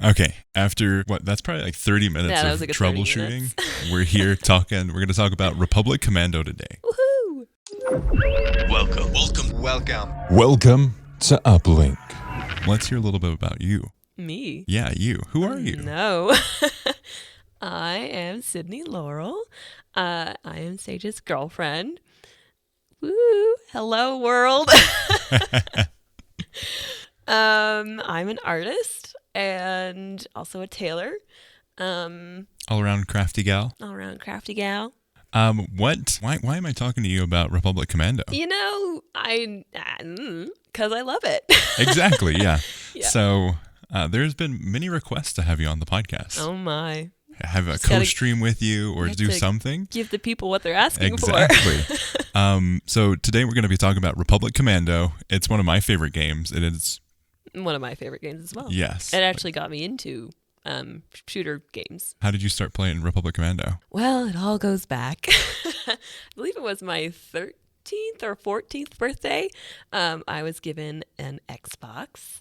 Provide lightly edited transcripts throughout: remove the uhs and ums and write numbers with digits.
Okay, after that's probably like 30 minutes of like troubleshooting. We're here talking. We're going to talk about Republic Commando today. Woohoo! Welcome to Uplink. Let's hear a little bit about you. Me? Yeah, you. Who are you? No. I am Sydney Laurel. I am Sage's girlfriend. Woo! Hello, world. I'm an artist and also a tailor. All around crafty gal. All around crafty gal. Why am I talking to you about Republic Commando? Because I love it. Exactly, yeah. Yeah. So there's been many requests to have you on the podcast. Oh my. Have a Just gotta co-stream with you or do something. Give the people what they're asking Exactly. for. So today we're going to be talking about Republic Commando. It's one of my favorite games. It is one of my favorite games as well. Yes. It actually got me into shooter games. How did you start playing Republic Commando? Well, it all goes back. I believe it was my 13th or 14th birthday. I was given an Xbox.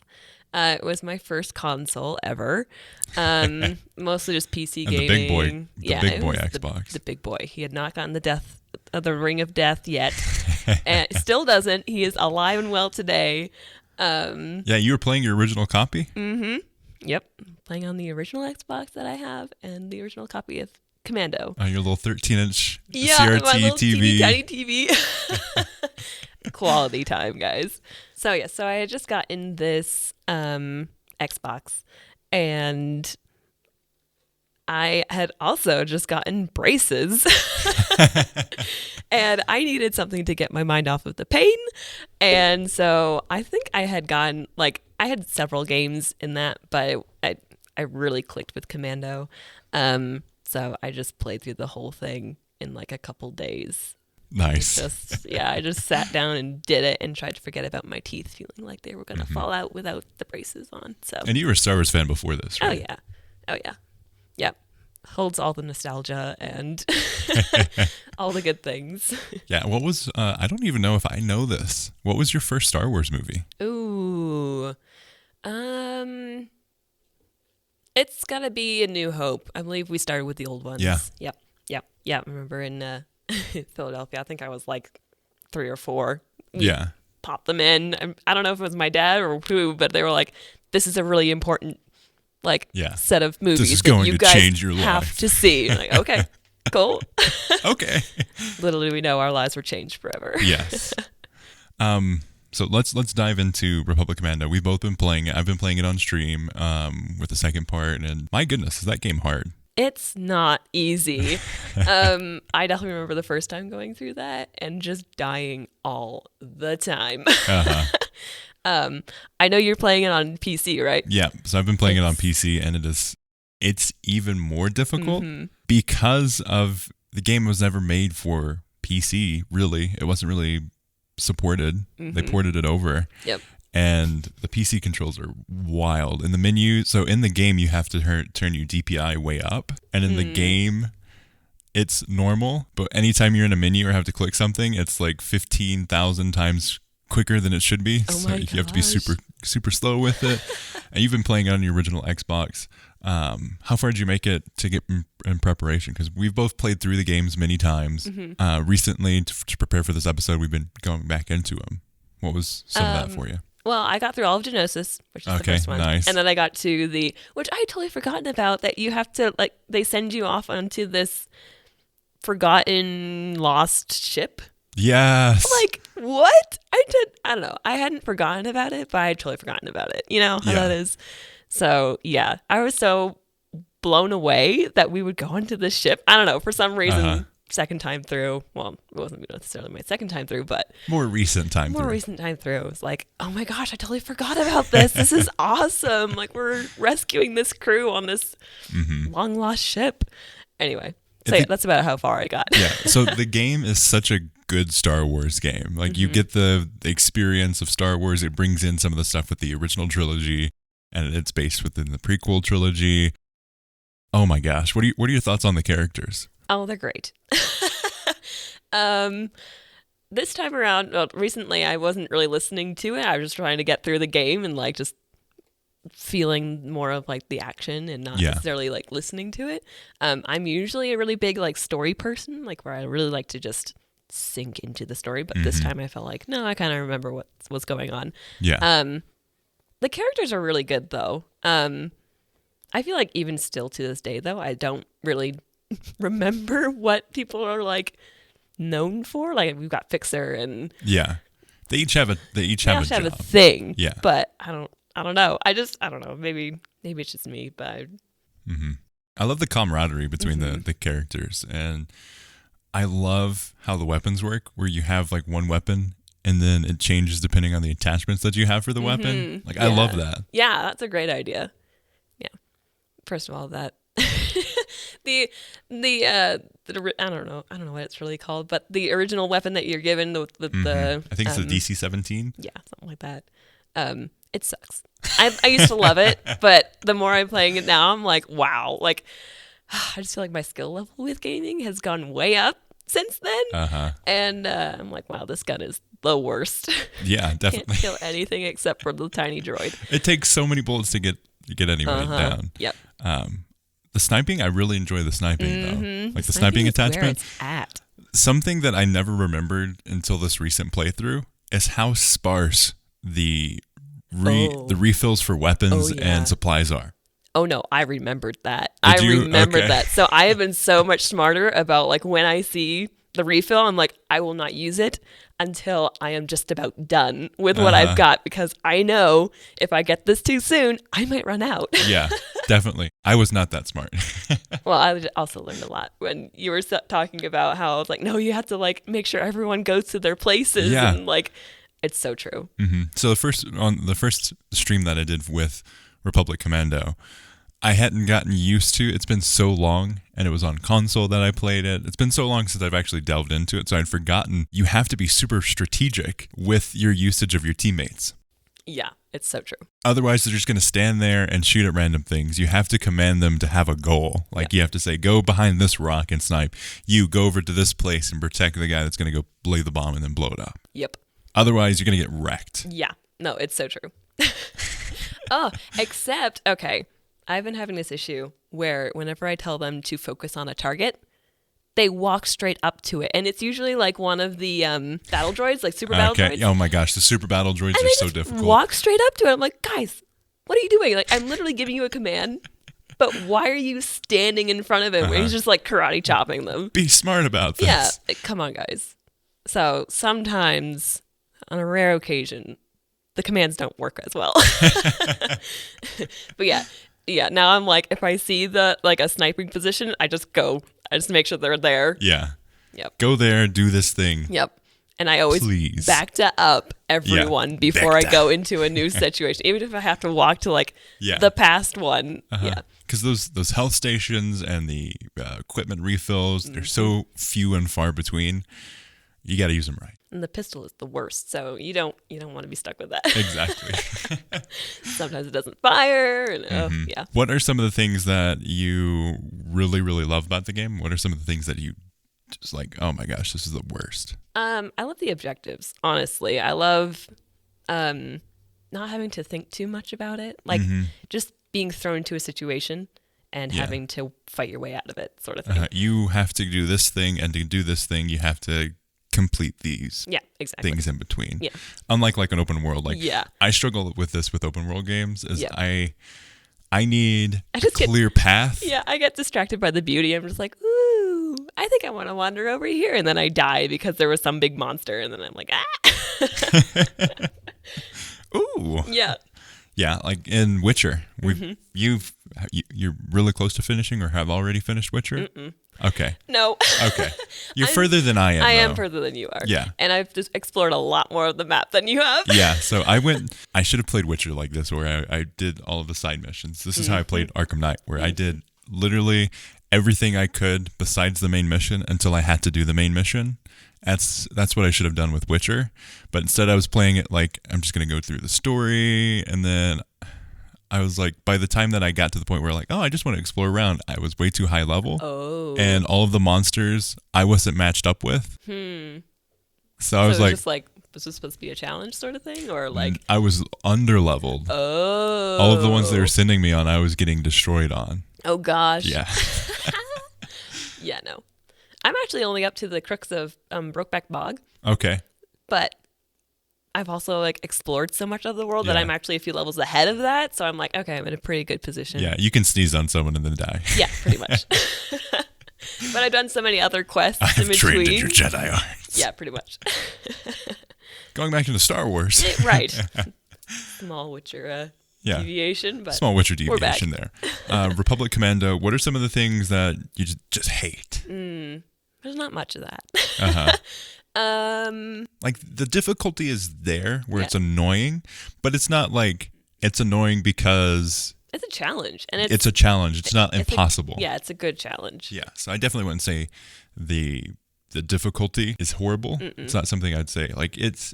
It was my first console ever. Mostly just PC and gaming. The big boy Xbox. The big boy. He had not gotten the ring of death yet. And still doesn't. He is alive and well today. Yeah, you were playing your original copy? Mm-hmm. Yep. Playing on the original Xbox that I have and the original copy of Commando. On your little 13-inch CRT CRT my little TV. Tiny TV. Quality time, guys. So I had just gotten this Xbox, and I had also just gotten braces. And I needed something to get my mind off of the pain. And so I think I had gotten, I had several games in that, but I really clicked with Commando. So I just played through the whole thing in a couple days. Nice. I just sat down and did it and tried to forget about my teeth feeling like they were going to fall out without the braces on. So. And you were a Star Wars fan before this, right? Oh yeah. Yep. Holds all the nostalgia and all the good things. Yeah. What was, I don't even know if I know this. What was your first Star Wars movie? Ooh. It's gotta be A New Hope. I believe we started with the old ones. Yeah. Yep. I remember in Philadelphia, I think I was 3 or 4. Yeah. Popped them in. I don't know if it was my dad or who, but they were like, this is a really important set of movies this is going that you to guys change your have life. to see. I'm like, okay, cool. Okay. Little do we know our lives were changed forever. Yes. So let's dive into Republic Commando. We've both been playing it. I've been playing it on stream with the second part, and my goodness, is that game hard? It's not easy. I definitely remember the first time going through that and just dying all the time. Uh-huh. I know you're playing it on PC, right? Yeah. So I've been playing it on PC, and it's even more difficult because of the game was never made for PC. Really, it wasn't really supported. They ported it over. Yep. And the PC controls are wild. In the menu, so in the game, you have to turn your DPI way up. And in the game, it's normal. But anytime you're in a menu or have to click something, it's 15,000 times quicker than it should be. Oh so my you have to be super slow with it. And you've been playing it on your original Xbox. How far did you make it to get in preparation? Because we've both played through the games many times. Recently, to prepare for this episode, we've been going back into them. What was some of that for you? Well, I got through all of Geonosis, which is the first one. Nice. And then I got to which I had totally forgotten about, that you have to, they send you off onto this forgotten, lost ship. Yes. What? I don't know. I hadn't forgotten about it, but I had totally forgotten about it. You know how that is? So, yeah. I was so blown away that we would go into this ship. I don't know. For some reason, second time through, well, it wasn't necessarily my second time through, but more recent time through. It was like, oh my gosh, I totally forgot about this. This is awesome. We're rescuing this crew on this long lost ship. Anyway, so that's about how far I got. Yeah. So the game is such a good Star Wars game. You get the experience of Star Wars. It brings in some of the stuff with the original trilogy, and it's based within the prequel trilogy. Oh my gosh. What are your thoughts on the characters? Oh, they're great. This time around, recently I wasn't really listening to it. I was just trying to get through the game and just feeling more of like the action and not necessarily like listening to it. I'm usually a really big like story person, like where I really like to just sink into the story. But this time I felt like, no, I kind of remember what's going on. Yeah. The characters are really good though. I feel like even still to this day though, I don't really remember what people are like known for. Like we've got Fixer and they each have a job. Have a thing. Yeah. But I don't know. I don't know. Maybe it's just me, but I love the camaraderie between the characters, and I love how the weapons work, where you have like one weapon and then it changes depending on the attachments that you have for the weapon. Like I love that. Yeah, that's a great idea. Yeah. First of all, that the I don't know what it's really called, but the original weapon that you're given the I think it's the DC-17. Yeah, something like that. It sucks. I used to love it, but the more I'm playing it now, I'm like, wow. Like, I just feel like my skill level with gaming has gone way up since then. And I'm like, wow, this gun is the worst. Yeah, definitely. Can't kill anything except for the tiny droid. It takes so many bullets to get anybody down. Yep. The sniping, I really enjoy the sniping though. Like the sniping attachment. Where it's at. Something that I never remembered until this recent playthrough is how sparse the refills for weapons and supplies are. Oh no, I remembered that. I remembered that. So I have been so much smarter about like when I see the refill, I'm like, I will not use it until I am just about done with what I've got, because I know if I get this too soon, I might run out. Yeah, definitely. I was not that smart. Well, I also learned a lot when you were talking about how like, no, you have to like make sure everyone goes to their places. Yeah. And like, it's so true. So on the first stream that I did with Republic Commando, I hadn't gotten used to. It's been so long, and it was on console that I played it. It's been so long since I've actually delved into it, so I'd forgotten you have to be super strategic with your usage of your teammates. Yeah, it's so true. Otherwise, they're just going to stand there and shoot at random things. You have to command them to have a goal. Like you have to say, go behind this rock and snipe. You go over to this place and protect the guy that's going to go lay the bomb and then blow it up. Yep. Otherwise, you're going to get wrecked. Yeah. No, it's so true. Oh, except, okay, I've been having this issue where whenever I tell them to focus on a target, they walk straight up to it. And it's usually like one of the battle droids, like super battle droids. Oh my gosh, the super battle droids are so difficult. Walk straight up to it. I'm like, guys, what are you doing? Like, I'm literally giving you a command, but why are you standing in front of him where he's just like karate chopping them? Be smart about this. Yeah, come on, guys. So sometimes, on a rare occasion, the commands don't work as well. But yeah, now I'm like, if I see a sniping position, I just make sure they're there. Yeah. Yep. Go there, do this thing. Yep. And I always backed up everyone before I go into a new situation, even if I have to walk to the past one. Yeah. Because those health stations and the equipment refills, they're so few and far between. You got to use them right. And the pistol is the worst, so you don't want to be stuck with that. Exactly. Sometimes it doesn't fire. And, yeah. What are some of the things that you really, really love about the game? What are some of the things that you just like, oh my gosh, this is the worst? I love the objectives, honestly. I love not having to think too much about it. Like just being thrown into a situation and having to fight your way out of it, sort of thing. You have to do this thing, and to do this thing, you have to complete these things in between. Yeah. Unlike like an open world. I struggle with this with open world games is I need a clear path. Yeah, I get distracted by the beauty. I'm just like, ooh, I think I want to wander over here. And then I die because there was some big monster. And then I'm like, ah. Ooh. Yeah. Yeah, like in Witcher, you're really close to finishing or have already finished Witcher? Okay. No. Okay. You're further than I am. I am further than you are. Yeah. And I've just explored a lot more of the map than you have. Yeah. So I should have played Witcher like this, where I did all of the side missions. This is how I played Arkham Knight, where I did literally everything I could besides the main mission until I had to do the main mission. That's what I should have done with Witcher. But instead I was playing it like, I'm just going to go through the story. And then I was like, by the time that I got to the point where like, oh, I just want to explore around, I was way too high level. Oh. And all of the monsters I wasn't matched up with. So I was like, just like this was supposed to be a challenge sort of thing, or like I was underleveled. Oh, all of the ones they were sending me on, I was getting destroyed on. Oh gosh. Yeah. Yeah, no. I'm actually only up to the crux of Brokeback Bog. Okay. But I've also like explored so much of the world that Yeah. I'm actually a few levels ahead of that. So I'm like, okay, I'm in a pretty good position. Yeah, you can sneeze on someone and then die. Yeah, pretty much. But I've done so many other quests I in have between. trained in your Jedi arts. Yeah, pretty much. Going back into Star Wars. Right. Small Witcher Yeah. deviation, but Small Witcher we're back. deviation there. Republic Commando, what are some of the things that you just hate? There's not much of that. Uh-huh. Like the difficulty is there where Yeah. it's annoying, but it's not like it's annoying because It's a challenge, and it's a challenge. It's not it's impossible. Yeah, it's a good challenge. Yeah. So I definitely wouldn't say the difficulty is horrible. It's not something I'd say. Like it's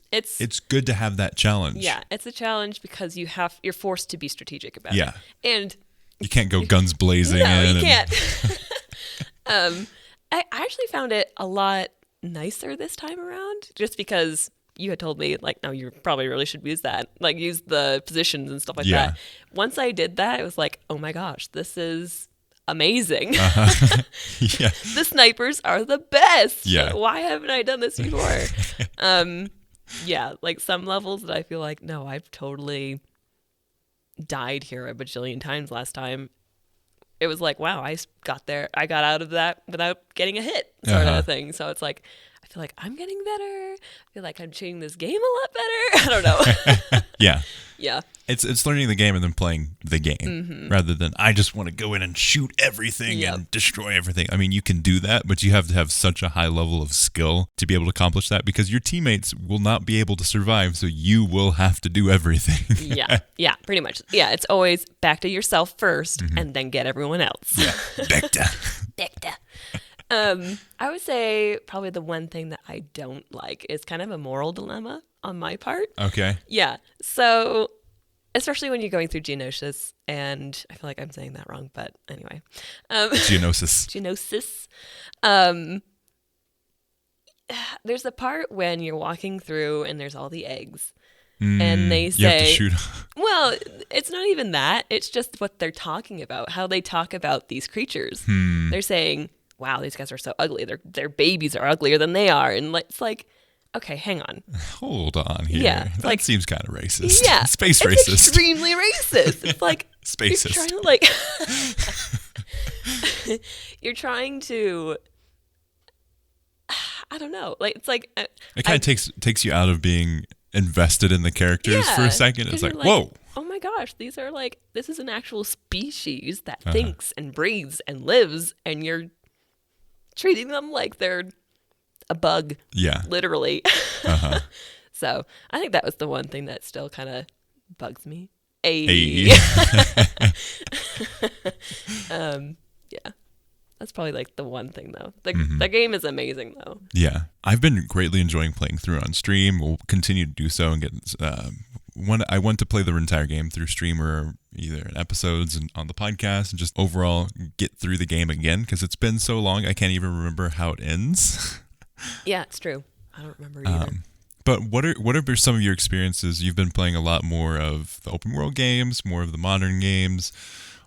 good to have that challenge. Yeah, it's a challenge because you're forced to be strategic about Yeah. it. And You can't go guns blazing no, in. you can't. I actually found it a lot nicer this time around, just because you had told me, like, no, you probably really should use that. Like, use the positions and stuff like Yeah. that. Once I did that, it was like, oh my gosh, this is amazing. Yeah. The snipers are the best. Yeah. Why haven't I done this before? Yeah, like some levels that I feel like, no, I've totally died here a bajillion times last time. It was like, wow, I got out of that without getting a hit, sort of a thing. So it's like, I feel like I'm getting better. I feel like I'm treating this game a lot better. I don't know. Yeah. Yeah. It's learning the game and then playing the game rather than I just want to go in and shoot everything Yep. and destroy everything. I mean, you can do that, but you have to have such a high level of skill to be able to accomplish that because your teammates will not be able to survive, so you will have to do everything. Yeah. Yeah, pretty much. Yeah, it's always back to yourself first and then get everyone else. Yeah. Vector. Vector. I would say probably the one thing that I don't like is kind of a moral dilemma on my part. Okay. Yeah. So, especially when you're going through Geonosis, and I feel like I'm saying that wrong, but anyway. Geonosis. Geonosis. There's a part when you're walking through and there's all the eggs. And they say, You have to shoot. well, it's not even that. It's just what they're talking about, how they talk about these creatures. They're saying, wow, these guys are so ugly. Their babies are uglier than they are. And it's like, okay, hang on. Hold on here. Yeah, That like- seems kind of racist. Yeah. Space it's racist. extremely racist. It's like, Spacist. you're trying to like, you're trying to, I don't know. Like, it's like, It kind of takes you out of being invested in the characters for a second. 'cause It's you're like, whoa. Oh my gosh, these are like, this is an actual species that thinks and breathes and lives, and you're treating them like they're a bug, Yeah. literally. So I think that was the one thing that still kind of bugs me. Hey. Yeah. That's probably like the one thing though. The game is amazing though. Yeah, I've been greatly enjoying playing through on stream. We'll continue to do so and get. I want to play the entire game through stream or either in episodes and on the podcast, and just overall get through the game again because it's been so long. I can't even remember how it ends. Yeah, it's true. I don't remember either. But what are some of your experiences? You've been playing a lot more of the open world games, more of the modern games.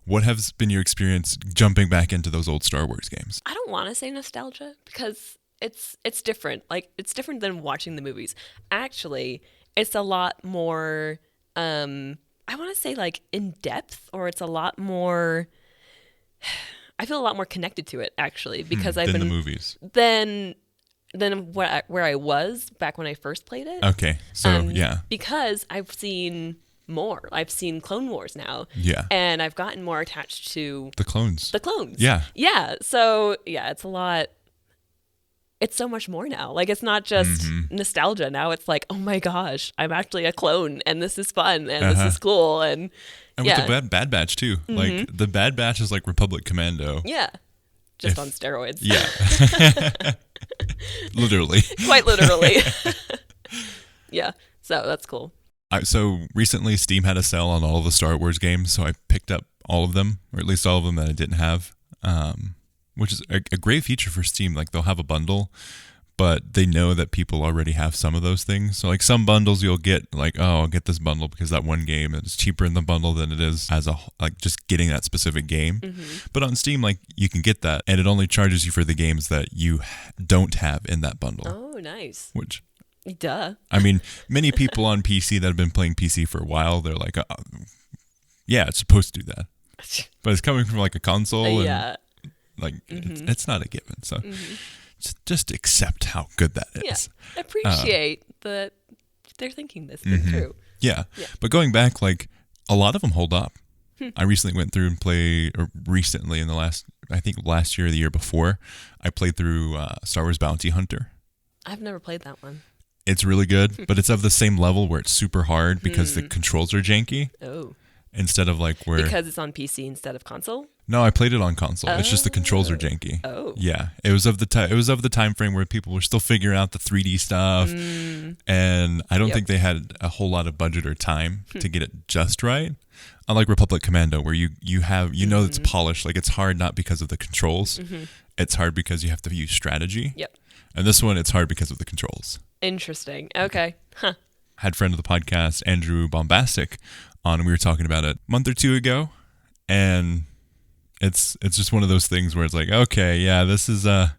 What has been your experience jumping back into those old Star Wars games? I don't want to say nostalgia because it's different. Like, it's different than watching the movies. Actually, it's a lot more, I want to say like in depth, or it's a lot more, I feel a lot more connected to it actually because I've than been the movies. than where I was back when I first played it. Okay, so yeah, Because I've seen more. I've seen Clone Wars now. Yeah. And I've gotten more attached to the clones. the clones. Yeah. Yeah. So yeah, it's a lot. It's so much more now. Like, it's not just nostalgia. Now it's like, oh my gosh, I'm actually a clone and this is fun and this is cool. And with the Bad Batch too. Like the Bad Batch is like Republic Commando. yeah. Just on steroids. Yeah. Literally. Quite literally. Yeah. So that's cool. So recently Steam had a sale on all of the Star Wars games, so I picked up all of them, or at least all of them that I didn't have, which is a great feature for Steam. Like, they'll have a bundle, but they know that people already have some of those things. So like some bundles you'll get like, oh, I'll get this bundle because that one game is cheaper in the bundle than it is as a like just getting that specific game. But on Steam, like you can get that, and it only charges you for the games that you don't have in that bundle. Oh, nice. Which, duh. I mean, many people on PC that have been playing PC for a while, they're like, yeah, it's supposed to do that, but it's coming from like a console, and like it's not a given. So. Just accept how good that is. Yeah, appreciate that they're thinking this through. Yeah, but going back, like a lot of them hold up. I recently went through and recently in the last year or the year before, I played through Star Wars Bounty Hunter. I've never played that one. It's really good, but it's of the same level where it's super hard because the controls are janky. Oh. Instead of like where... Because it's on PC instead of console? No, I played it on console. It's just the controls are janky. Oh. Yeah. It was of the time frame where people were still figuring out the 3D stuff. And I don't think they had a whole lot of budget or time to get it just right. Unlike Republic Commando, where you have it's polished. Like it's hard not because of the controls. It's hard because you have to use strategy. Yep. And this one, it's hard because of the controls. Interesting. Okay. Huh. Had friend of the podcast, Andrew Bombastic, on, and we were talking about it a month or two ago, and it's just one of those things where it's like, okay, yeah, this is I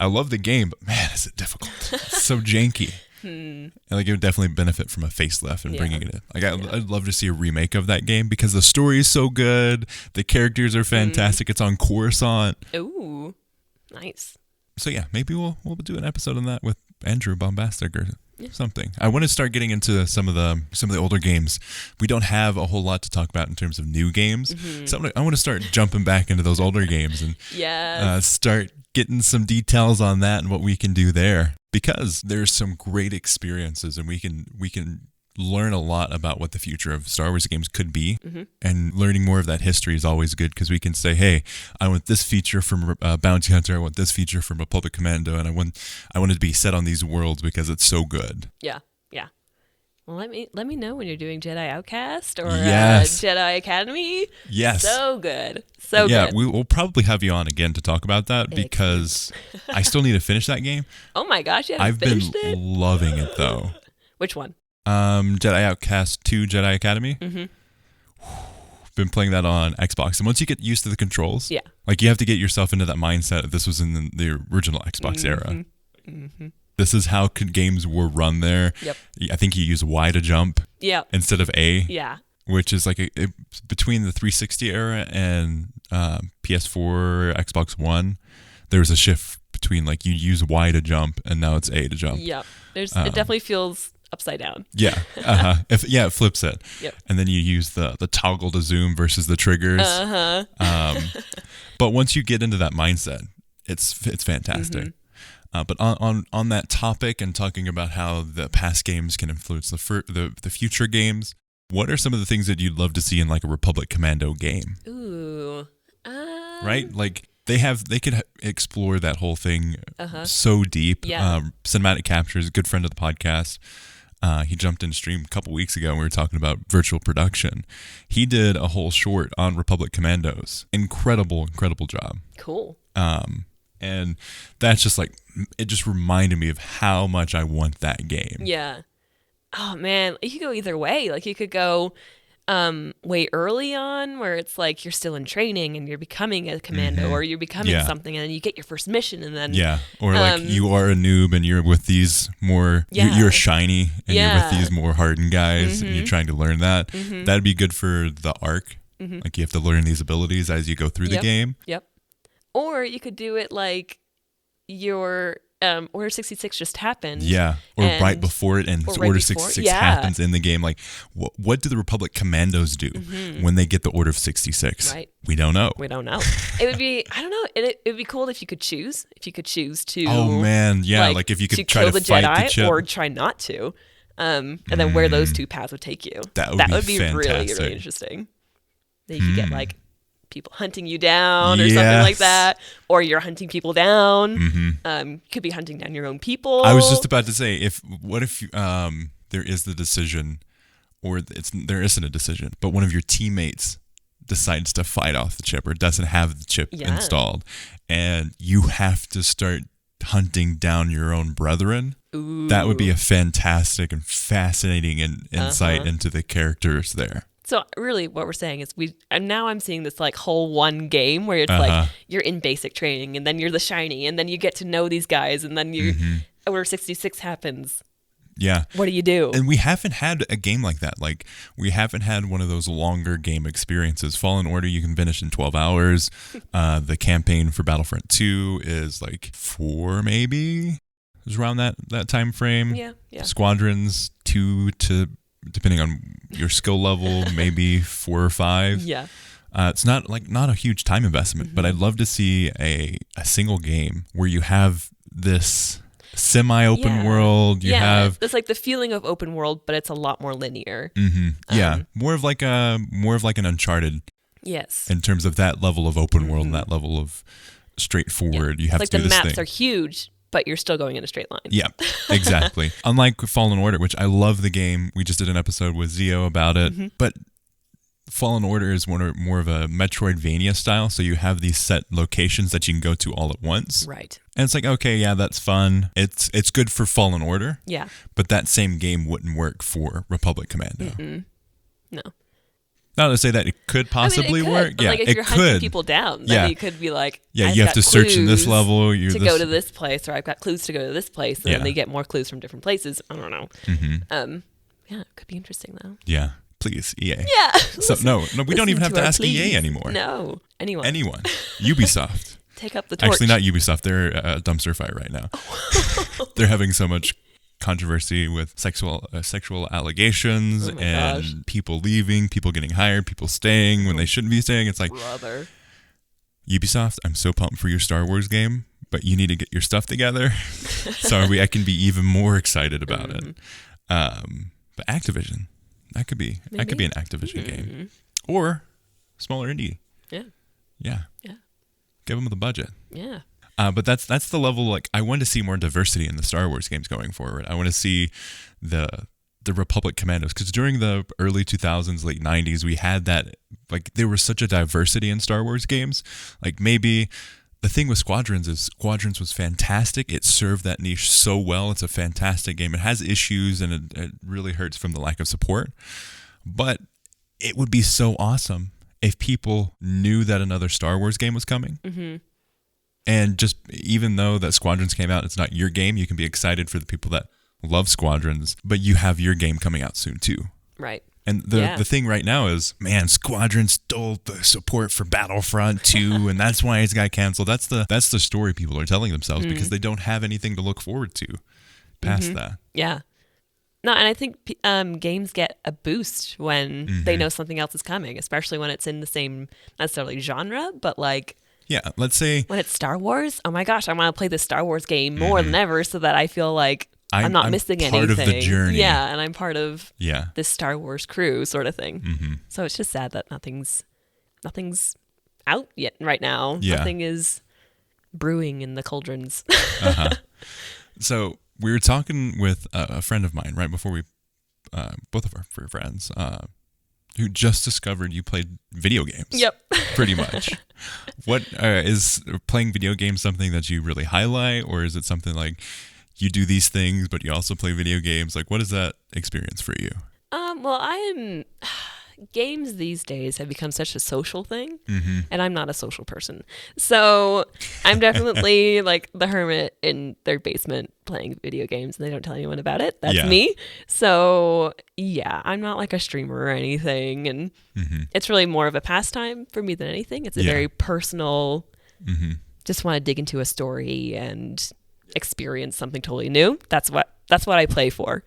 love the game, but man, is it difficult. It's so janky. And like it would definitely benefit from a facelift and bringing it in. Like I'd love to see a remake of that game because the story is so good, the characters are fantastic. It's on Coruscant. Ooh, nice. So yeah, maybe we'll do an episode on that with Andrew Bombastic or something. I want to start getting into some of the older games. We don't have a whole lot to talk about in terms of new games, so I want to start jumping back into those older games and start getting some details on that and what we can do there, because there's some great experiences and we can learn a lot about what the future of Star Wars games could be. And learning more of that history is always good because we can say, hey, I want this feature from Bounty Hunter, I want this feature from Republic Commando, and I want it to be set on these worlds because it's so good. Yeah. Well, let me know when you're doing Jedi Outcast or Jedi Academy. Yes. So good. So good. Yeah, we'll probably have you on again to talk about that because I still need to finish that game. Oh my gosh, you haven't I've finished been it? loving it though. Which one? Jedi Outcast 2 Jedi Academy. Been playing that on Xbox, and once you get used to the controls, like you have to get yourself into that mindset. This was in the original Xbox era. This is how games were run there. Yep. I think you use Y to jump instead of A. Yeah. Which is like between the 360 era and PS4, Xbox One, there was a shift between like you use Y to jump and now it's A to jump. Yep. It definitely feels upside down. Yeah. It flips it. Yep. And then you use the toggle to zoom versus the triggers. But once you get into that mindset, it's fantastic. But on that topic and talking about how the past games can influence the future games, what are some of the things that you'd love to see in like a Republic Commando game? Ooh. Right? Like they could explore that whole thing so deep. Yeah. Cinematic Capture is a good friend of the podcast. He jumped in stream a couple weeks ago and we were talking about virtual production. He did a whole short on Republic Commandos. Incredible job. Cool. And that's just like, it just reminded me of how much I want that game. Yeah. Oh man, you could go either way. Like you could go way early on where it's like you're still in training and you're becoming a commando or you're becoming something and then you get your first mission and then or like you are a noob and you're with these more you're shiny and you're with these more hardened guys and you're trying to learn that. That'd be good for the arc. Like you have to learn these abilities as you go through the game. Yep. Or you could do it like your Order 66 just happened. Yeah, or right before it, and Order 66 happens in the game. Like, what do the Republic Commandos do when they get the Order of 66? Right. We don't know. It would be, I don't know, it would be cool if you could choose. If you could choose to... Oh, man, yeah, like if you could try to fight Jedi the chip. or try not to. And then where those two paths would take you. That would be really, really interesting. Then you could get like people hunting you down or something like that, or you're hunting people down. Could be hunting down your own people. I was just about to say, what if there is the decision, or there isn't a decision, but one of your teammates decides to fight off the chip or doesn't have the chip installed, and you have to start hunting down your own brethren. Ooh. That would be a fantastic and fascinating insight into the characters there. So really what we're saying is now I'm seeing this like whole one game where it's like you're in basic training and then you're the shiny and then you get to know these guys and then Order 66 happens. Yeah. What do you do? And we haven't had a game like that. Like, we haven't had one of those longer game experiences. Fallen Order, you can finish in 12 hours. The campaign for Battlefront 2 is like 4, maybe? It's around that time frame. Yeah. Squadrons, 2 to, depending on your skill level, maybe 4 or 5. Yeah. It's not a huge time investment, but I'd love to see a single game where you have this semi-open world. You have it's like the feeling of open world, but it's a lot more linear. More of like an Uncharted. Yes. In terms of that level of open world and that level of straightforward, you have like to do the this maps thing. are huge, but you're still going in a straight line. Yeah, exactly. Unlike Fallen Order, which I love the game. We just did an episode with Zio about it, but Fallen Order is more of a Metroidvania style, so you have these set locations that you can go to all at once. Right. And it's like, okay, yeah, that's fun. It's good for Fallen Order. Yeah. But that same game wouldn't work for Republic Commando. No. Not to say that it could possibly work. But yeah, like if it you're could. hunting people down, then you could be like, I've you have got to search in this clues level. to go to this place, or I've got clues to go to this place, and then they get more clues from different places. I don't know. Yeah, it could be interesting though. Yeah. Please, EA. Yeah. So, no, we don't even have to ask EA anymore. No, anyone. Ubisoft. Take up the torch. Actually, not Ubisoft. They're a dumpster fire right now. They're having so much controversy with sexual allegations and people leaving, people getting hired, people staying when they shouldn't be staying. It's like, brother. Ubisoft, I'm so pumped for your Star Wars game, but you need to get your stuff together so I can be even more excited about it. But Activision. That could be an Activision game, or smaller indie. Yeah. Give them the budget. Yeah. But that's the level. Like, I want to see more diversity in the Star Wars games going forward. I want to see the Republic Commandos, because during the early 2000s, late 90s, we had that. Like, there was such a diversity in Star Wars games. Like, maybe the thing with Squadrons is Squadrons was fantastic. It served that niche so well. It's a fantastic game. It has issues, and it really hurts from the lack of support. But it would be so awesome if people knew that another Star Wars game was coming. And just, even though that Squadrons came out, it's not your game. You can be excited for the people that love Squadrons, but you have your game coming out soon too. Right. And the thing right now is, man, Squadrons stole the support for Battlefront 2, and that's why it's got canceled. That's the story people are telling themselves because they don't have anything to look forward to past that. Yeah. No, and I think games get a boost when they know something else is coming, especially when it's in the same, not necessarily genre, but like, yeah, let's say when it's Star Wars, oh my gosh, I want to play this Star Wars game more than ever so that I feel like I'm not missing anything. Part of the journey. Yeah, and I'm part of Yeah. this Star Wars crew sort of thing. So it's just sad that nothing's out yet right now. Yeah. Nothing is brewing in the cauldrons. So we were talking with a friend of mine right before we, both of our friends, who just discovered you played video games. Yep. Pretty much. What is playing video games something that you really highlight, or is it something like you do these things but you also play video games? Like, what is that experience for you? Well, games these days have become such a social thing, and I'm not a social person. So I'm definitely like the hermit in their basement playing video games, and they don't tell anyone about it. That's me. So yeah, I'm not like a streamer or anything, and it's really more of a pastime for me than anything. It's a very personal, just want to dig into a story and experience something totally new. That's what I play for.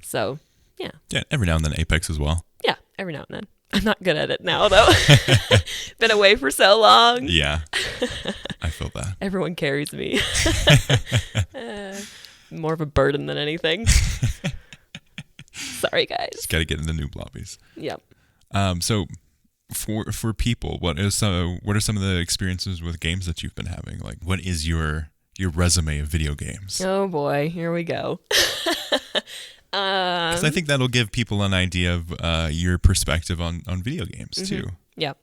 So yeah, every now and then Apex as well. Yeah, every now and then. I'm not good at it now, though. Been away for so long. Yeah, I feel that. Everyone carries me. More of a burden than anything. Sorry, guys. Just got to get in the noob lobbies. Yep. So for people, what are some of the experiences with games that you've been having? Like, what is your resume of video games? Oh boy, here we go. Because I think that'll give people an idea of your perspective on video games too. Yep.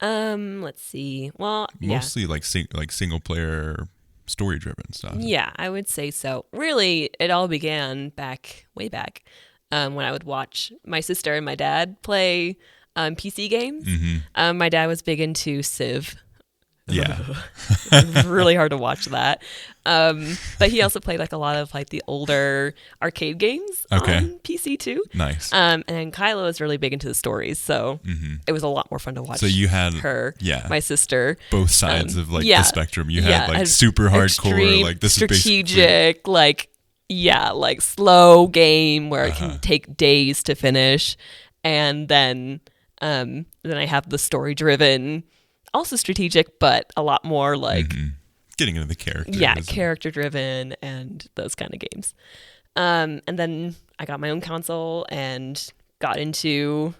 Let's see. Well, mostly like single player story-driven stuff. Yeah, I would say so. Really, it all began way back, when I would watch my sister and my dad play PC games. My dad was big into Civ. Yeah. Really hard to watch that. But he also played like a lot of like the older arcade games on PC too. Nice. And then Kyla was really big into the stories, so it was a lot more fun to watch. So you had her, my sister, both sides of like the spectrum. You had like super hardcore, like this strategic, is like slow game where it can take days to finish, and then I have the story driven. Also strategic, but a lot more like getting into the character. Yeah, character driven and those kind of games. And then I got my own console and got into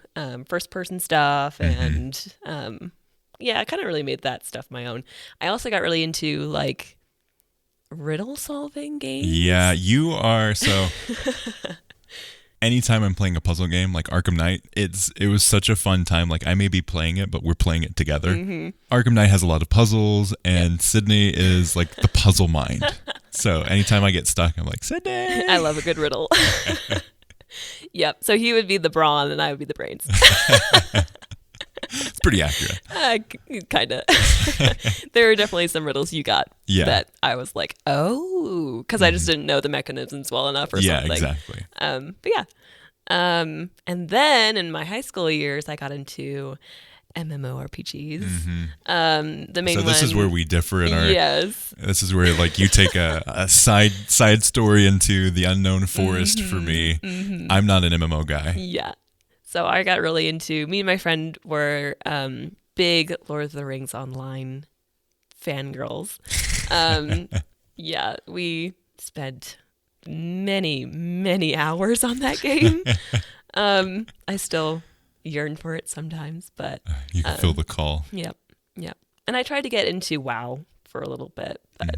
first person stuff and I kind of really made that stuff my own. I also got really into like riddle solving games. Yeah, you are so. Anytime I'm playing a puzzle game like Arkham Knight, it was such a fun time. Like I may be playing it, but we're playing it together. Arkham Knight has a lot of puzzles, and Sydney is like the puzzle mind. So anytime I get stuck, I'm like, Sydney. I love a good riddle. Yep. So he would be the brawn, and I would be the brains. It's pretty accurate. Kind of. There were definitely some riddles you got that I was like, oh, because I just didn't know the mechanisms well enough or something. Yeah, exactly. But yeah. And then in my high school years, I got into MMORPGs. The main so this one, is where we differ in our. Yes. This is where like you take a side story into the unknown forest for me. I'm not an MMO guy. Yeah. So I got really into, me and my friend were big Lord of the Rings Online fangirls. We spent many hours on that game. I still yearn for it sometimes, but you can feel the call. Yep. And I tried to get into WoW for a little bit, but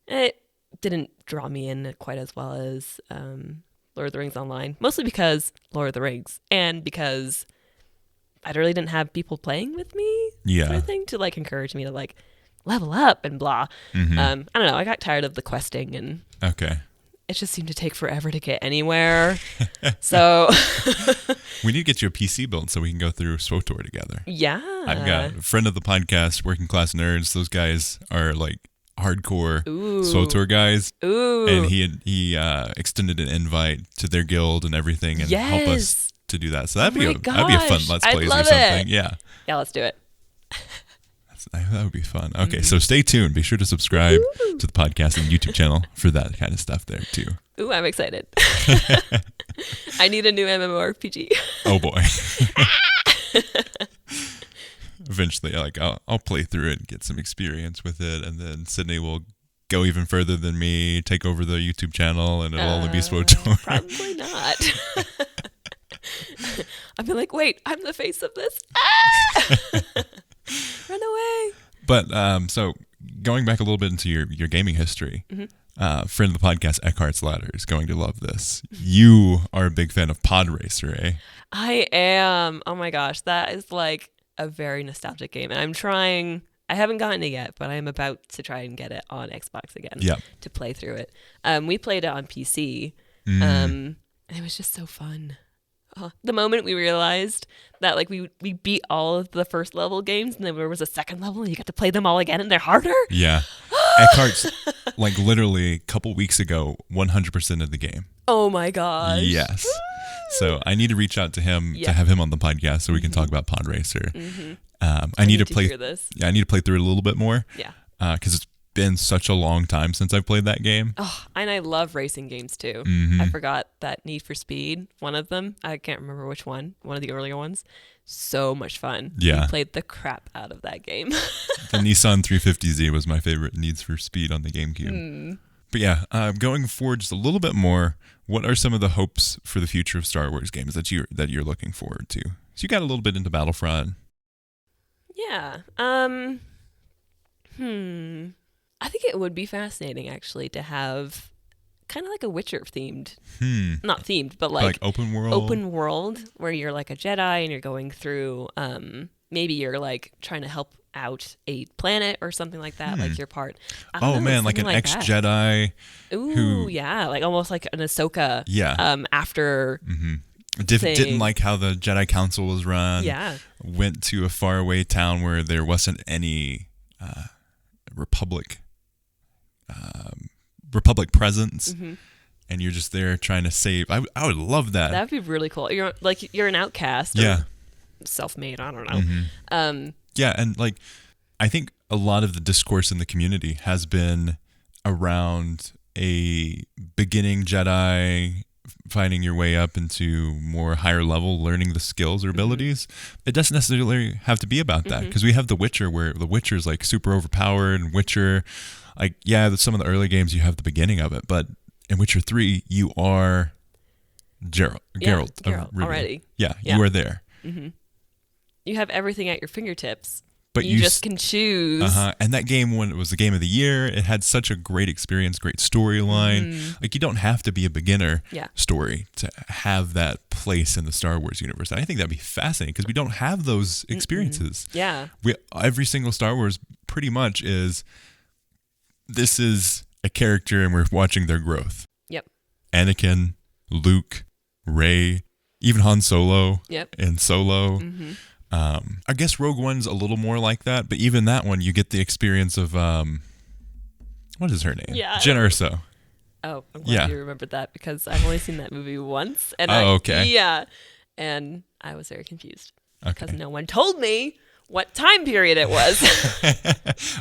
it didn't draw me in quite as well as Lord of the Rings Online, mostly because Lord of the Rings and because I really didn't have people playing with me sort of thing to like encourage me to like level up and blah. I don't know. I got tired of the questing and it just seemed to take forever to get anywhere. So we need to get you a PC built so we can go through SWTOR together. Yeah. I've got a friend of the podcast, Working Class Nerds. Those guys are like hardcore SWTOR guys. And he extended an invite to their guild and everything and help us to do that. So that'd be a fun Let's Plays or something. Yeah, let's do it. That would be fun. Okay, so stay tuned. Be sure to subscribe to the podcast and YouTube channel for that kind of stuff there too. Ooh, I'm excited. I need a new MMORPG. Oh boy. Eventually, like I'll play through it and get some experience with it, and then Sydney will go even further than me, take over the YouTube channel, and it'll only be SWTOR. Probably not. I've been like, wait, I'm the face of this. Run away. But so going back a little bit into your gaming history, friend of the podcast, Eckhart's Ladder, is going to love this. You are a big fan of Pod Racer, eh? I am. Oh my gosh, that is like a very nostalgic game, and I haven't gotten it yet, but I'm about to try and get it on Xbox again to play through it. We played it on PC, and it was just so fun. The moment we realized that like we beat all of the first level games, and then there was a second level, and you got to play them all again, and they're harder. Yeah, Eckhart's like literally a couple weeks ago, 100% of the game. Oh my gosh! Yes. So I need to reach out to him to have him on the podcast so we can talk about Pod Racer. I need to play. Yeah, I need to play through it a little bit more. Yeah. Because it's been such a long time since I've played that game. Oh, and I love racing games too. I forgot that Need for Speed, one of them. I can't remember which one. One of the earlier ones. So much fun. Yeah. We played the crap out of that game. The Nissan 350Z was my favorite Needs for Speed on the GameCube. But yeah, going forward just a little bit more, what are some of the hopes for the future of Star Wars games that you're looking forward to? So you got a little bit into Battlefront. Yeah. I think it would be fascinating actually to have kind of like a Witcher themed, not themed, but like open world where you're like a Jedi and you're going through, maybe you're like trying to help out a planet or something like that. Like you're part. I don't know, man, like an something ex-Jedi. Ooh, yeah, like almost like an Ahsoka. Yeah. After. Didn't like how the Jedi Council was run. Yeah. Went to a faraway town where there wasn't any Republic presence. And you're just there trying to save. I would love that. That would be really cool. You're an outcast. Yeah. Self-made. I don't know. Yeah, and like I think a lot of the discourse in the community has been around a beginning Jedi finding your way up into more higher level, learning the skills or abilities. It doesn't necessarily have to be about that, because we have The Witcher, where The Witcher's like super overpowered, and Witcher, like, yeah, some of the early games you have the beginning of it, but in Witcher 3 you are Geralt already. Yeah, you are there. You have everything at your fingertips. But you just can choose. And that game, when it was the game of the year, it had such a great experience, great storyline. Like, you don't have to be a beginner story to have that place in the Star Wars universe. And I think that'd be fascinating, because we don't have those experiences. Yeah. Every single Star Wars pretty much this is a character and we're watching their growth. Yep. Anakin, Luke, Rey, even Han Solo. Yep. And Solo. I guess Rogue One's a little more like that, but even that one, you get the experience of, what is her name? Yeah. Jyn Erso. Oh, I'm glad you remembered that, because I've only seen that movie once. And okay. Yeah. And I was very confused. Because no one told me what time period it was.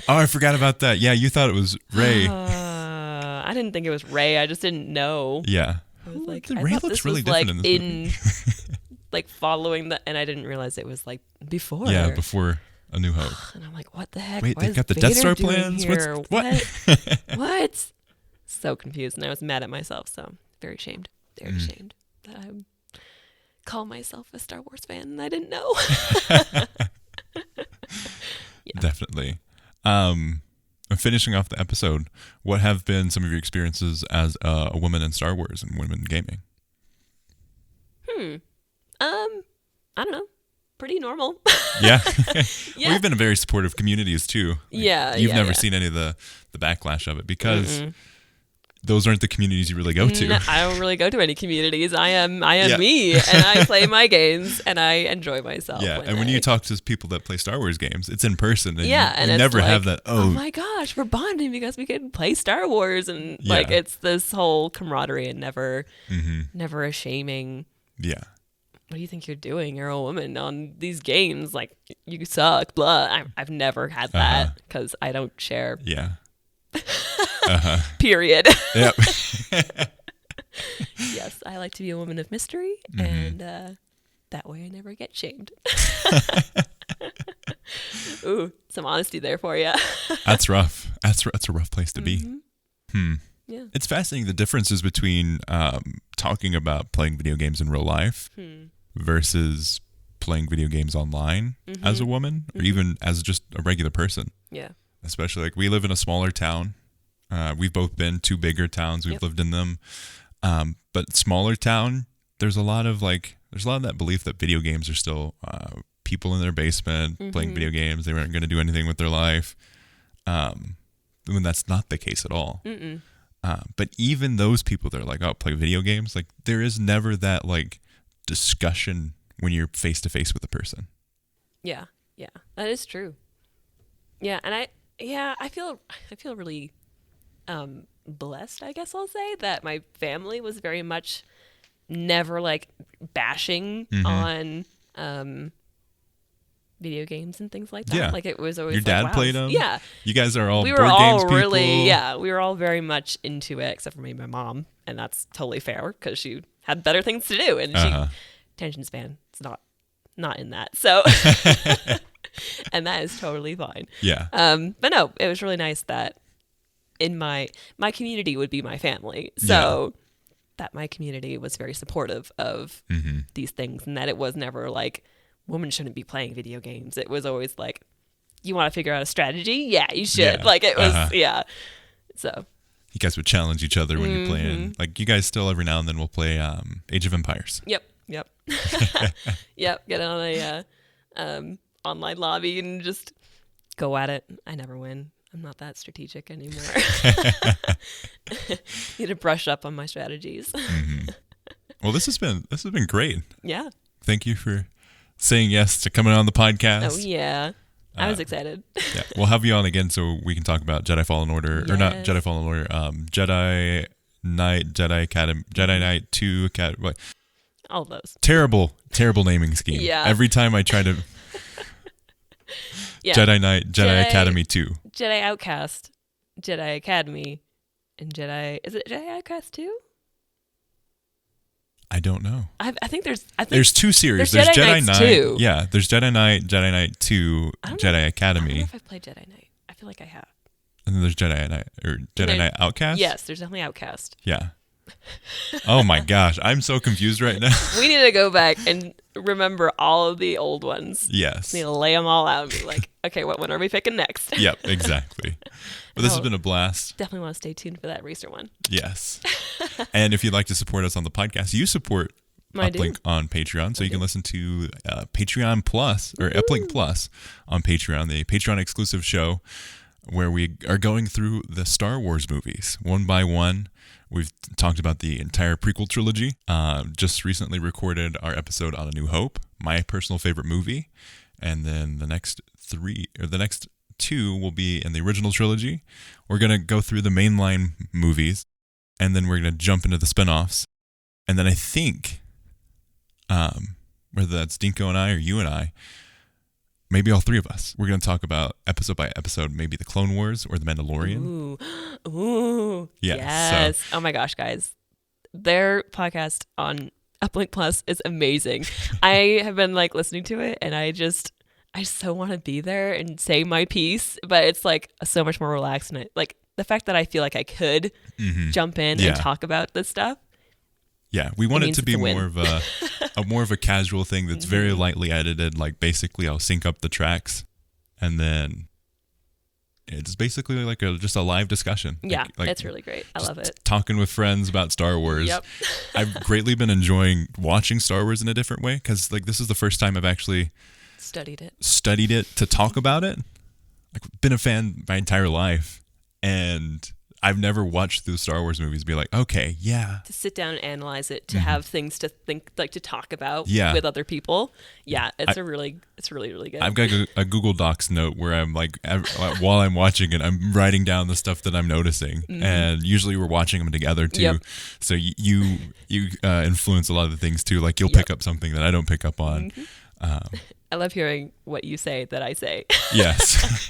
Oh, I forgot about that. Yeah, you thought it was Rey. I didn't think it was Rey. I just didn't know. Yeah. I was like, Rey looks really different in this movie. Like following the, and I didn't realize it was like before. Yeah, before A New Hope. And I'm like, what the heck? Wait, what they've got the Death Star plans? Here? What? What? So confused, and I was mad at myself. So very ashamed. Very ashamed that I call myself a Star Wars fan, and I didn't know. Definitely. Finishing off the episode, what have been some of your experiences as a woman in Star Wars and women in gaming? I don't know. Pretty normal. Yeah. Well, we've been a very supportive communities too. Like, you've never seen any of the backlash of it, because those aren't the communities you really go to. No, I don't really go to any communities. I am me, and I play my games, and I enjoy myself. Yeah, and when you talk to people that play Star Wars games, it's in person, and and you it's never like, have that. Oh my gosh, we're bonding because we can play Star Wars, and like it's this whole camaraderie, and never a shaming. Yeah. What do you think you're doing? You're a woman on these games. Like, you suck, blah. I've never had that, because I don't share. Yeah. Period. Yep. Yes, I like to be a woman of mystery, and that way I never get shamed. Ooh, some honesty there for you. That's rough. That's a rough place to be. Yeah. It's fascinating, the differences between talking about playing video games in real life versus playing video games online as a woman, or even as just a regular person. Yeah. Especially, like, we live in a smaller town. We've both been to bigger towns. We've lived in them. But smaller town, there's a lot of that belief that video games are still people in their basement playing video games. They weren't going to do anything with their life. When that's not the case at all. But even those people that are like, oh, play video games, like, there is never that like discussion when you're face to face with a person. Yeah, that is true. Yeah, and I feel really blessed, I guess I'll say, that my family was very much never like bashing on video games and things like that. Yeah. Like, it was always your dad wow. played them. Yeah, you guys are all we board were games all people. really we were all very much into it, except for maybe my mom, and that's totally fair because she had better things to do, and she attention span is not in that, so and that is totally fine. Yeah. But no, it was really nice that in my community would be my family, so that my community was very supportive of these things, and that it was never like, women shouldn't be playing video games. It was always like, you want to figure out a strategy? Yeah, you should. Yeah. Like, it was, So you guys would challenge each other when you're playing. Like, you guys still every now and then will play Age of Empires. Yep. Yep. Get on a online lobby and just go at it. I never win. I'm not that strategic anymore. Need to brush up on my strategies. Mm-hmm. Well, this has been great. Yeah. Thank you for saying yes to coming on the podcast. Oh yeah, I was excited. Yeah, we'll have you on again so we can talk about Jedi Fallen Order, or not Jedi Fallen Order, Jedi Knight, Jedi Academy, Jedi Knight 2 Academy. What? All those. Terrible naming scheme. Yeah. Every time I try to. Yeah. Jedi Knight, Jedi Academy 2. Jedi Outcast, Jedi Academy, and Jedi. Is it Jedi Outcast 2? I don't know. I think there's 2 series. There's Jedi Knights Knight 2. Yeah, there's Jedi Knight 2, Jedi Academy. I don't know if I've played Jedi Knight. I feel like I have. And then there's Jedi Knight Outcast? Yes, there's definitely Outcast. Yeah. Oh my gosh, I'm so confused right now. We need to go back and remember all of the old ones. Yes. We need to lay them all out and be like, okay, what one are we picking next? Yep, exactly. But this has been a blast. Definitely want to stay tuned for that racer one. Yes. And if you'd like to support us on the podcast, you support Uplink on Patreon. So you can listen to Patreon Plus, or Uplink Plus on Patreon, the Patreon exclusive show where we are going through the Star Wars movies one by one. We've talked about the entire prequel trilogy. Just recently recorded our episode on A New Hope, my personal favorite movie. And then the next 2 will be in the original trilogy. We're going to go through the mainline movies, and then we're going to jump into the spinoffs. And then I think, whether that's Dinko and I or you and I, maybe all 3 of us, we're going to talk about episode by episode, maybe the Clone Wars or the Mandalorian. Ooh. Yeah, yes. So. Oh my gosh, guys. Their podcast on Uplink Plus is amazing. I have been listening to it, and I so want to be there and say my piece, but it's so much more relaxed. And the fact that I feel like I could jump in and talk about this stuff. Yeah, we want it to be more of a casual thing that's very lightly edited. Basically, I'll sync up the tracks, and then it's basically just a live discussion. Yeah, it's really great. I love it. Talking with friends about Star Wars. Yep. I've greatly been enjoying watching Star Wars in a different way, because this is the first time I've actually studied it to talk about it. Been a fan my entire life, and I've never watched the Star Wars movies and be like, okay, yeah. To sit down and analyze it, to have things to think, to talk about with other people. Yeah, it's really, really good. I've got a Google Docs note where I'm while I'm watching it, I'm writing down the stuff that I'm noticing. And usually we're watching them together too. Yep. So you influence a lot of the things too. You'll pick up something that I don't pick up on. I love hearing what you say that I say. Yes.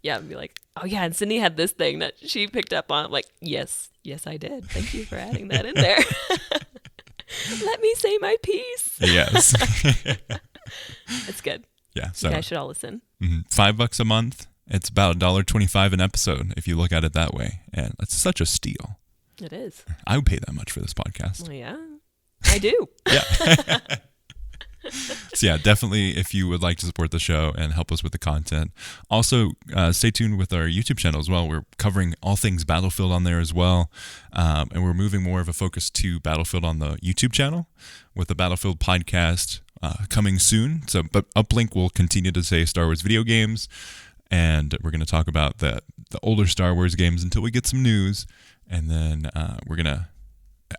Yeah, and be like, oh yeah, and Sydney had this thing that she picked up on. I'm like, yes, I did. Thank you for adding that in there. Let me say my piece. Yes. It's good. Yeah. So you guys should all listen. $5 a month. It's about $1.25 an episode if you look at it that way, and it's such a steal. It is. I would pay that much for this podcast. Well, yeah, I do. Yeah. So yeah, definitely if you would like to support the show and help us with the content. Also, stay tuned with our YouTube channel as well. We're covering all things Battlefield on there as well. And we're moving more of a focus to Battlefield on the YouTube channel with the Battlefield podcast coming soon. But Uplink will continue to say Star Wars video games. And we're going to talk about the older Star Wars games until we get some news. And then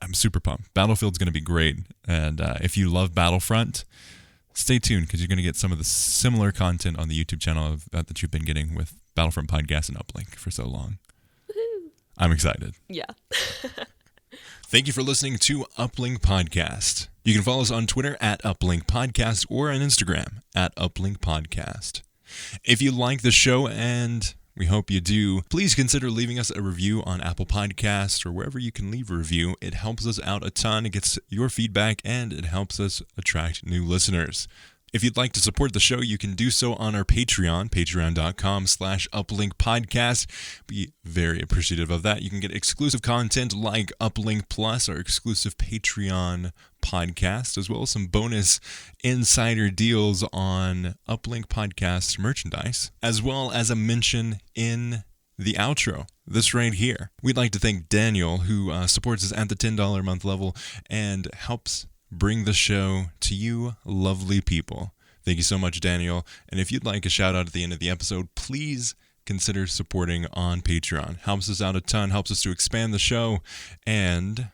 I'm super pumped. Battlefield's going to be great. And if you love Battlefront, stay tuned, because you're going to get some of the similar content on the YouTube channel that you've been getting with Battlefront Podcast and Uplink for so long. Woo-hoo. I'm excited. Yeah. Thank you for listening to Uplink Podcast. You can follow us on Twitter at Uplink Podcast or on Instagram at Uplink Podcast. If you like the show, and we hope you do, please consider leaving us a review on Apple Podcasts or wherever you can leave a review. It helps us out a ton. It gets your feedback, and it helps us attract new listeners. If you'd like to support the show, you can do so on our Patreon, patreon.com/uplinkpodcast. Be very appreciative of that. You can get exclusive content like Uplink Plus, our exclusive Patreon podcast, as well as some bonus insider deals on Uplink Podcast merchandise, as well as a mention in the outro, this right here. We'd like to thank Daniel, who supports us at the $10 a month level and helps bring the show to you lovely people. Thank you so much, Daniel. And if you'd like a shout out at the end of the episode, please consider supporting on Patreon. Helps us out a ton, helps us to expand the show and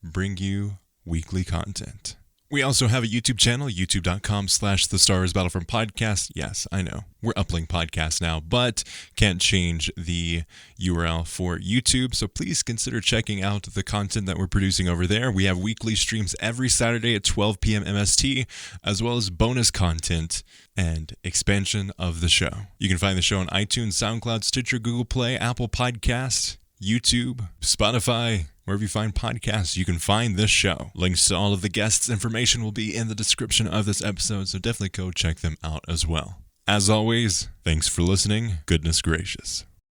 bring you weekly content. We also have a YouTube channel, youtube.com/thestarsbattlefrontpodcast. Yes, I know, we're Uplink Podcast now, but can't change the URL for YouTube. So please consider checking out the content that we're producing over there. We have weekly streams every Saturday at 12 p.m. MST, as well as bonus content and expansion of the show. You can find the show on iTunes, SoundCloud, Stitcher, Google Play, Apple Podcasts, YouTube, Spotify. Wherever you find podcasts, you can find this show. Links to all of the guests' information will be in the description of this episode, so definitely go check them out as well. As always, thanks for listening. Goodness gracious.